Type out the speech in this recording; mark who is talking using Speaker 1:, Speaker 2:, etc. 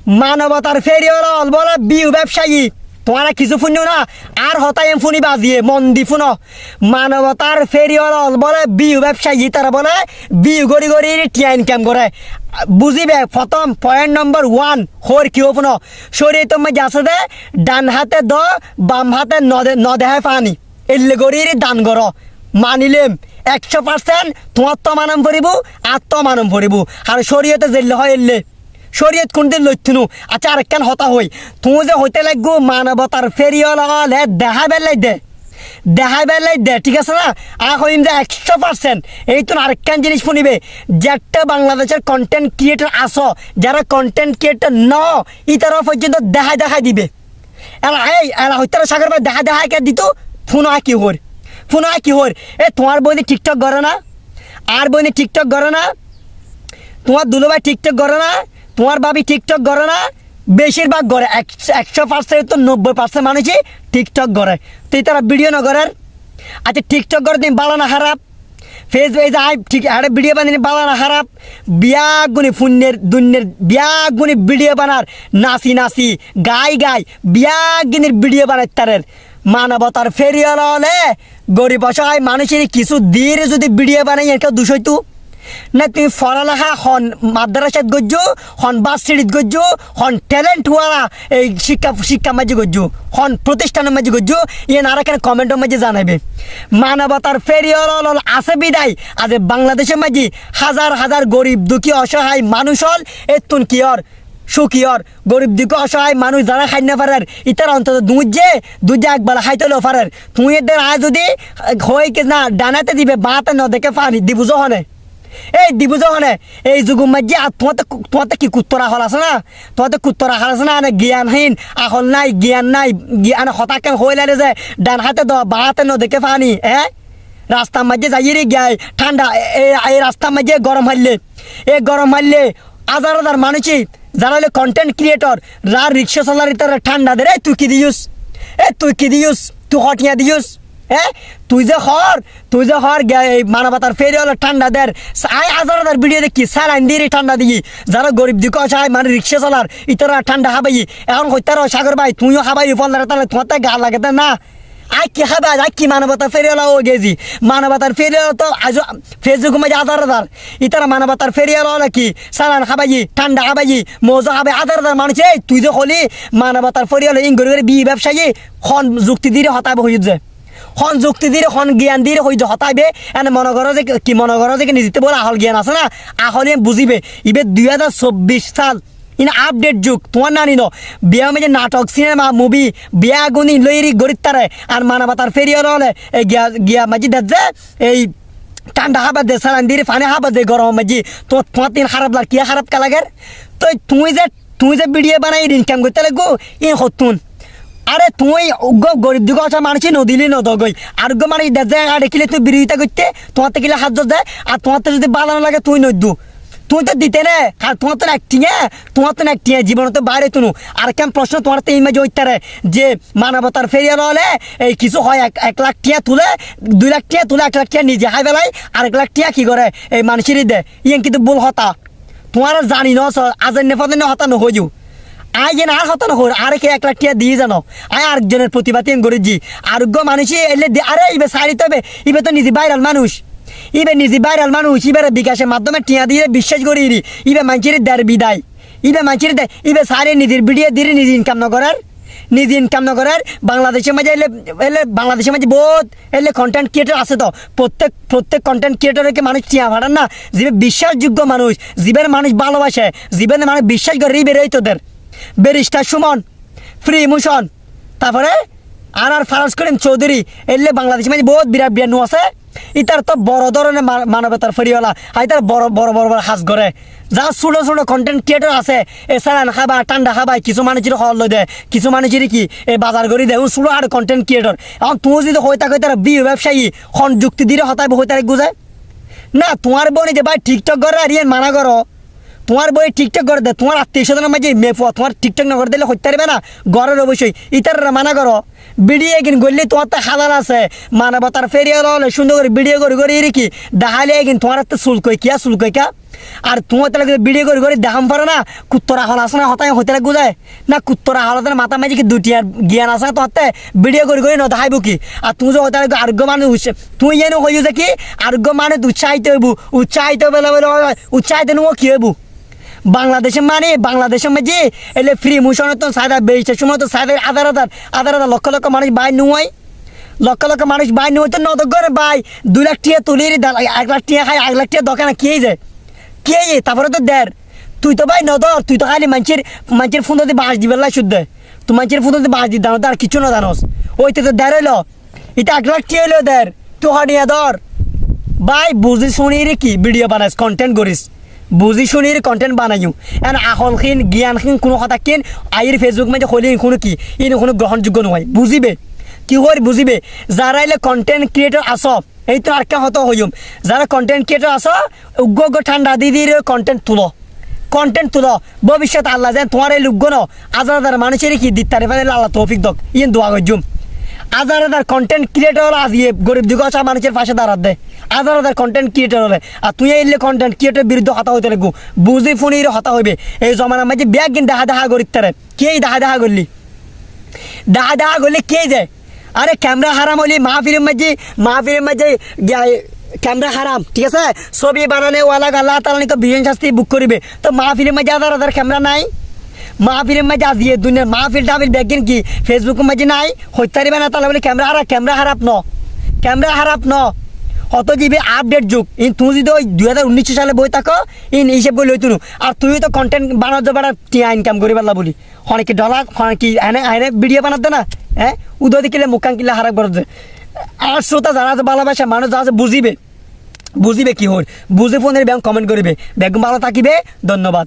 Speaker 1: মানবতার ফেরিওয়ালা বলে বিউ ব্যবসায়ী তোমারা কিছু শুনিও না আর হতাই শুনি বাজিয়ে মন দি শুনো মানবতার ফেরিওয়ালা বলে বিউ ব্যবসায়ী তারা বলে বিউ গড়ি গড়ি টিয়া ইনকাম করে বুঝিবে প্রথম পয়েন্ট নম্বর 1 হোর কি শুনো শরীর তোমার যাচ্ছে দে ডান হাতে দ বাম হাতে নদে হয় পানি এলে গড়ি দান করো মানিলেম 100% তোমার তো মানম পড়িব আর তো মানম পড়িব আর শরীয়তে জেলে হয় এলে শরীয়ত কোনদিন লইথনু আচ্ছা আরেকখান হতা হই তুমি যে হইতে লাগবো মানবতার ফেরিওয়ালা হলে দেখাই বেলাই দে ঠিক আছে না আর হইম যে 100% এই তো আরেকখান জিনিস শুনিবে যেটা বাংলাদেশের কন্টেন্ট ক্রিয়েটর আসো যারা কন্টেন্ট ক্রিয়েটর ন ইতারা পর্যন্ত দেখাই দিবে এলা হইতে সাগর ভাই দেখাই কে দিত ফোন কি হর এ তোমার বইনি টিকটক করে না আর বইনি টিকটক করে না তোমার দুলোভাই টিকটক করে না তোমার ভাবি টিকটক করে না বেশিরভাগ করে 100% তো 90% মানুষই টিকটক করে তুই তারা ভিডিও না করার আচ্ছা টিকটক করে তুমি বালা না খারাপ ফেসবুক যাই ঠিক আরে ভিডিও বানিয়ে বালা না খারাপ বিয়াগুনি ফুন্নের দুন্নের বিয়াগুনি ভিডিও বানার নাচি গাই বিয়াগুনির ভিডিও বানাই তারের মানবতার ফেরিওয়ালা হলে গরিব অসহায় মানুষের কিছু দিয়ে যদি ভিডিও বানাই এর কেউ দুশো না তুমি পড়ালেখা হন মাদ্রাসাত গজ্জু হন বাস সিঁড়িত গজ্জু হন ট্যালেন্ট হওয়া এই শিক্ষা মাঝে গজ্জু হন প্রতিষ্ঠানের মাঝে গজ্জু ইয়ে আর এখানে কমেন্টের মাঝে জানাবে মানবতার ফেরিওয়ালা আছে বিদায় আজ বাংলাদেশের মাঝে হাজার গরিব দুঃখী অসহায় মানুষ হল এতুন কিয়র সুখিয়র গরিব দুঃখী অসহায় মানুষ যারা খাই না পারার ইতার অন্তত দুজে একবেলা খাইতেও পারার তুই এদের আজ যদি হয়ে না ডানাতে দিবে বাঁতে ন দেখে পানি দিবুজ হনে এই দিবুজ হনে এই যুগ মাঝে আর তোমাতে কি কুত্তরা হল আছে না তোমাতে কুত্তরা হল আছে না জ্ঞানহীন আহল নাই জ্ঞান নাই জ্ঞান হতাকে হইলে যে ডান হাতে দ বাঁতে ন দেখে পানি রাস্তার মাঝে যাই রে গায় ঠান্ডা এই রাস্তার মাঝে গরম হারলে হাজার মানুষই যারা হলে কন্টেন্ট ক্রিয়েটর রিক্সা চালার তারা ঠান্ডা দে তুই কি দিস তুই হটিয়া দিস তুই যে হর মানবতার ফেরিওয়ালা ঠান্ডা দের হাজার ভিডিও দেখি সালাইন দিয়ে ঠান্ডা দিই যারা গরিব দিকে অসহায় মানে রিক্সা চালার ইতারা ঠান্ডা খাবাই এখন হইতার সাগর ভাই তুইও খাবাই পল্লার তাহলে তোমার গা লাগে না কি খাবে কি মানবতার ফেরিওয়ালা ও গেছি মানবতার ফেরিওয়ালা তো আজ ফেসবুক মাঝে হাজার ইতারা মানবতার ফেরিওয়ালা হলে কি সালান খাবাই ঠান্ডা খাবাই মজা খাবে হাজার মানুষ তুই যে হলি মানবতার ফেরিওয়ালা ইঙ্গুরি বি ব্যবসায়ী খন যুক্তি দিয়ে হতাবে হয়ে যায় খন যুক্তি দিয়ে খন জ্ঞান দিয়ে হয়ে হতাবে এনে মনে করো যে নিজেতে বলে আহল জ্ঞান আছে না আহল বুঝিবে ইবে 2024 সাল আপডেট যুগ তোমার নানি ন বিয়া মেঝে নাটক সিনেমা মুভি বিয়া গুনি লইরি গরিব তারে আর মানবতার ফেরিওয়ালা হলে এই গিয়া মাঝি দেখছে এই ঠান্ডা হাবা দে সালান দিয়ে ফানে হাবা দে গরম মাঝি তোমার দিন খারাপ লাগ কিয়া খারাপ কালাগের তো তুই যে ভিডিও বানাই ইনকাম করতে লাগবো হতুন আরে তুই গরিব দুঃখ আসা মানুষই নদিলি নদগই আর মানে দেখিলে তুই বিরোধিতা করতে তোমার থেকে হাত যায় আর তোমার যদি বালানো লাগে তুই নদ্দু তুই তো দিতে নে আর তোমার তো একটিয়া জীবন তো বাইরে তুনু আর কেমন প্রশ্ন তোমার তো ইমেজ হইতারে যে মানবতার ফেরিওয়ালা হলে এই কিছু হয় 1 লাখ টিয়া তুলে 2 লাখ টিয়া তুলে 1 লাখ টিয়া নিজে হাই বেলায় আর 1 লাখ টিয়া কি করে এই মানুষেরই দে কিন্তু ভুল হতা তোমার জানি ন আজ নেপদে হতা নহইও যে আর হতা নহর আর কে 1 লাখ টিয়া দিয়ে জানো আরেকজনের প্রতিবাদ গরিজি আরোগ্য মানুষই এলে আরে ইবে সারিতে হবে ইবে তো নিজে ভাইরাল মানুষ ইবে বিকাশের মাধ্যমে টিয়া দিয়ে বিশ্বাস করি ইবে মানুষের দেড় বিদায় ইবে সারে নিজের ভিডিও দিয়ে নিজে ইনকাম না করার বাংলাদেশের মাঝে বাংলাদেশের মাঝে বহুত কন্টেন্ট ক্রিয়েটর আছে তো প্রত্যেক কন্টেন্ট ক্রিয়েটরকে মানুষ টিয়া ভাড়ান না জীবে বিশ্বাসযোগ্য মানুষ জীবের মানুষ ভালোবাসে জীবের মানুষ বিশ্বাস করে বেরোই তোদের ব্যারিস্টার সুমন ফ্রি ইমোশন তারপরে আর ফারাজ করিম চৌধুরী বাংলাদেশের মাঝে বহুত বিরাট বিরাট আছে ইতার তো বড় ধরনের মানবতার ফেরিওয়ালা ইতার বড় হাজ করে যা ছোট কন্টেন্ট ক্রিয়েটর আছে সালান খাবা ঠান্ডা খাবাই কিছু মানুষের হল দেয় কিছু মানুষের কি এই বাজার করে দেয় ছোট আর কন্টেন্ট ক্রিয়েটর এখন তুমি যদি হয়ে থাকে তারা বিয়ে ব্যবসায়ী খন যুক্তি দিয়ে হতাইব হয়ে থাকে গুজায় না তোমার বোনে যে ভাই টিকটক করে আর মানা করো তোমার বই টিকটক করে দে তোমার আত্মীয় স্বজনের মাঝে মেপো তোমার টিকটক না করে দিলে হইতে পারবে না ঘরের অবশ্যই ইতারা মানা করো ভিডিও কিন করলে তোমার তো হালাল আছে মানবতার ফেরিওয়ালা হলে সুন্দর করে ভিডিও করে কি দেখালে কিন তোমার তো চুল কই কিয়া আর তোমার তাহলে ভিডিও করে দেখাম পারে না কুত্তরা হল আসে না হতায় হতে গুজায় না কুত্তরা হলতের মাথা মাঝে কি দুটি আর জ্ঞান আসে না তোতে ভিডিও করে ন দেখাইব কি আর তুমি যে হতে আরোগ্য মানুষ তুই যেন হইও যে কি আরোগ্য মানুষ উৎসাহিত হইব উৎসাহিত বেলা বলে উৎসাহিত নো কি হইব বাংলাদেশের মাঝে এলে ফ্রি মোশনের তো সাদা বেরিয়েছে সময় তো সাদা আধার লক্ষ লক্ষ মানুষ বাই নুয়াই লক্ষ লক্ষ মানুষ বাই নুয়াই তো নদ করে বাই 2 লাখ টিয়া তুলির 1 লাখ টিয়া খাই 1 লাখ টিয়া দোকানে কে যায় তারপরে তো দেড় তুই তো ভাই নদর তুই তো খালি মানুষের ফোন দিয়ে বাঁশ দিবে শুদ্ধ তুই মানুষের ফোন দিয়ে বাঁশ দিতে আর কিছু না জানোস ওইতে তো দেড় হইলো এটা 1 লাখ টিয়া হইলো দেড় তুই হনিয়া ধর ভাই বুঝি শুনি রে কি ভিডিও বানাস কন্টেন্ট করিস বুঝি শুনি কন্টেন্ট বানাইও এন আহলখিন জ্ঞানখিন কোনো কথা কিন আইর ফেসবুক মাঝে হলে কোনো কি ইন কোনো গ্রহণযোগ্য নয় বুঝিবে কি হর বুঝিবে যারা এলে কন্টেন্ট ক্রিয়েটর আস এই তো আর কে হত হইম যারা কন্টেন্ট ক্রিয়েটর আস উগ্র ঠান্ডা দিদির কন্টেন্ট তুলো ভবিষ্যৎ আল্লাহ যেন তোমার এই লুগ্য ন হাজার মানুষের কি দিতারে পারে আল্লাহ তৌফিক দক ইন দোয়া গজুম হাজার কন্টেন্ট ক্রিয়েটর আজিয়ে গরিব দিগো মানুষের পাশে দাঁড়াত দেয় হাজার কন্টেন্ট ক্রিয়েটর হলে আর তুই এলে কন্টেন্ট ক্রিয়েটর বিরুদ্ধে হতা হইতে লাগবো বুঝি ফোনের হতা হইবে এই জমানার মাঝে ব্যাগ কিন দেখা করি তারে কে দেখা করলি দেখা করলে কে যায় আরে ক্যামেরা হারাম হলি মাহফিলের মাঝে ক্যামেরা হারাম ঠিক আছে ছবি বানানে ওয়ালা আল্লাহ তাআলা নিকে বিশেষ শাস্তি বুক করিবে তো মাহফিলের মাঝে হাজার ক্যামেরা নাই মাহফিলের মাঝে আজিয়ে দুনিয়ার মাহফিল ব্যাগিন কি ফেসবুকের মাঝে নাই হইতে পারিবে না তাহলে বলে ক্যামেরা হারাপ ন অত দিবে আপডেট যুগ ইন তুমি যদি ওই 2019 সালে বই থাকো ইন হিসেব বলে হইতুন আর তুই তো কন্টেন্ট বানাতে পারা টিয়া ইনকাম করি পারলা বলি অনেকে ডলার অনেকে এনে ভিডিও বানাতে না হ্যাঁ উদয় দেখিলে মুখান কিলে হারাক বলতে আর শ্রোতা যারা আছে ভালোবাসা মানুষ যারা আছে বুঝিবে কি হল বুঝে ফোনের ব্যাংক কমেন্ট করিবে ব্যাগ ভালো থাকিবে ধন্যবাদ।